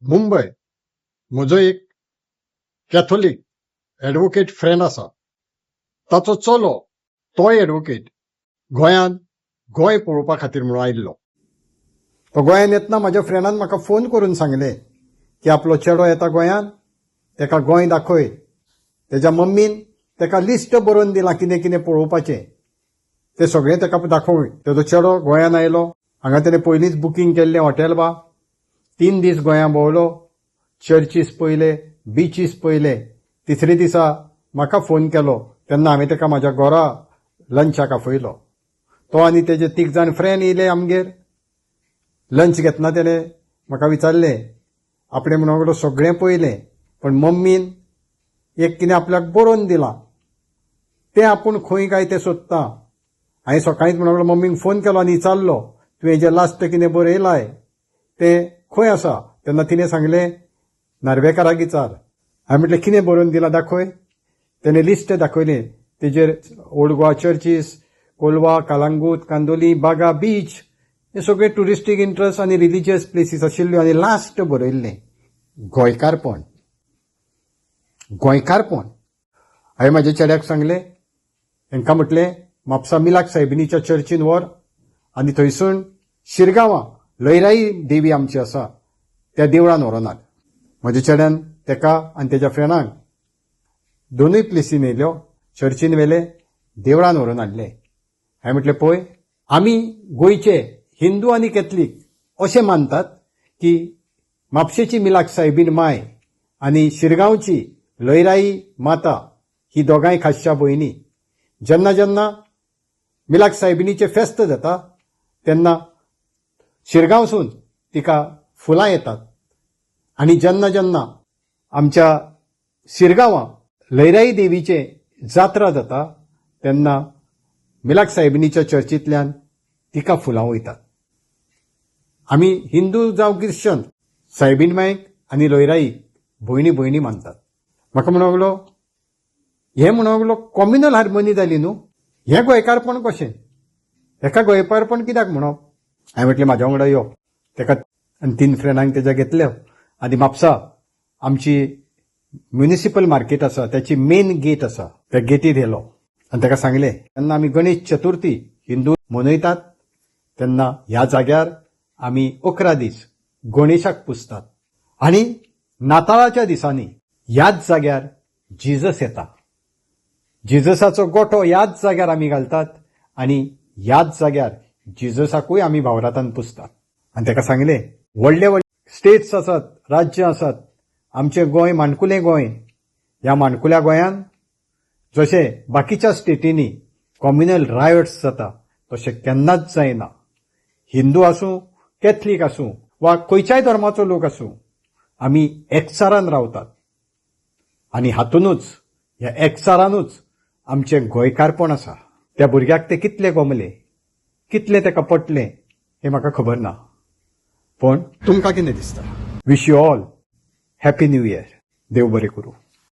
मुंबय म्हजो एक Catholic advocate friend आसा. ताचो चलो तोय एडवोकेट गोंयांत गोंय पळोवपा खातीर म्हणून आयिल्लो. तो गोंयांत येतना म्हाज्या फ्रेंडान म्हाका फोन करून सांगलें की आपलो चेडो येता गोंयांत, तेका गोंय दाखय. तेज्या मम्मीन तेका लिस्ट बरोवन दिलां कितें कितें पळोवपाचें तें सगळें तेका दाखोवंक. तेजो चेडो गोंयांत आयलो. हांगा तेणें पयलींच बुकींग केल्लें हॉटेल बा. 3 दीस गोंयां भोंवलो. चर्चीस पयले, बिचीस पयले. तिसरे दिसा म्हाका फोन केलो तेन्ना हांवें तेका म्हाज्या घरा लंचाक आपयलो. तो आनी तेजे 3 जाण फ्रेंड येयले आमगेर. लंच घेतना तेणें म्हाका विचारलें, आपणें म्हणून सगळें पयलें पण मम्मीन एक कितें आपल्याक बरोवन दिलां तें आपूण खंय काय तें सोदता. हांवें सकाळींच म्हणून मम्मीक फोन केलो आनी विचारलो तुवें हेजें लास्ट कितें बरयलाय तें खंय आसा. तेन्ना तिणें सांगलें नार्वेकाराक विचार. हांवें म्हटलें कितें बरोवन दिलां दाखय. तेणें लिस्ट दाखयलें. तेजेर ओल्ड गोवा चर्चीस, कोलवा, कालांगूट, कांदोली, बागा, बीच हे सगळे टुरिस्टीक इंट्रस्ट आनी रिलिजियस प्लेसीस आशिल्ल्यो आनी लास्ट बरयल्लें गोंयकारपण. गोंयकारपण. हांवें म्हाज्या चेड्याक सांगलें, तांकां म्हटलें म्हापसा मिलाक सायबिणीच्या चर्चीन व्हर आनी थंयसून शिरगांवां लयराई देवी आमची आसा त्या देवळान व्हरोन हाड. म्हाज्या चेड्यान तेका आनी तेज्या फ्रेंडांक दोनूय प्लेसीन येयल्यो. चर्चीन व्हेले, देवळान व्हरोन हाडले. हांवें म्हटलें पळय, आमी गोंयचे हिंदू आनी कॅथलीक अशें मानतात की म्हापशेची मिलाक सायबीण माय आनी शिरगांवची लयराई माता ही दोगांय खासच्या भयणी. जेन्ना जेन्ना मिलाक सायबिणीचें फेस्त जाता तेन्ना शिरगांवसून तिका फुलां येतात आनी जेन्ना जेन्ना आमच्या शिरगांवां लयराई देवीचें जात्रा जाता तेन्ना मिलाक सायबिणीच्या चर्चींतल्यान तिका फुलां वयतात. आमी हिंदू जावं क्रिश्चन सायबीण मायक आनी लयराईक भयणी भयणी मानतात. म्हाका म्हणूंक लागलो हें म्हणूंक लागलो कॉम्युनल हार्मोनी जाली न्हू, हें गोंयकारपण कशें, हेका गोंयकारपण कित्याक म्हणप. हांवें म्हटलें म्हाज्या वांगडा यो. तेका आनी 3 फ्रेंडांक तेज्या घेतल्या आनी म्हापसा आमची म्युनिसिपल मार्केट आसा त्याची मेन गेट आसा त्या गेटीर येयलो आनी तेका सांगलें तेन्ना आमी गणेश चतुर्थी हिंदू मनयतात तेन्ना ह्या जाग्यार आमी 11 दीस गणेशाक पुजतात आनी नाताळाच्या दिसांनी ह्याच जाग्यार जिजस येता. जिजसाचो गोठो ह्याच जाग्यार आमी घालतात आनी ह्याच जाग्यार जिजसाकूय आमी भावरातान पुजतात. आनी तेका सांगलें व्हडले व्हडले स्टेट्स आसात, राज्य आसात, आमचें गोंय माणकुलें गोंय. ह्या माणकुल्या गोंयांत जशें बाकीच्या स्टेटींनी कॉम्युनल रायट्स जाता तशें केन्नाच जायना. हिंदू आसूं, कॅथलीक आसूं वा खंयच्याय धर्माचो लोक आसूं, आमी एकचारान रावतात आनी हातूनच ह्या एकचारानूच आमचें गोंयकारपण आसा. त्या भुरग्याक तें कितलें गमलें, कितलें तेका पटलें हें म्हाका खबर ना. पण तुमकां कितें दिसता? Wish you all happy new year. देव बरें करूं.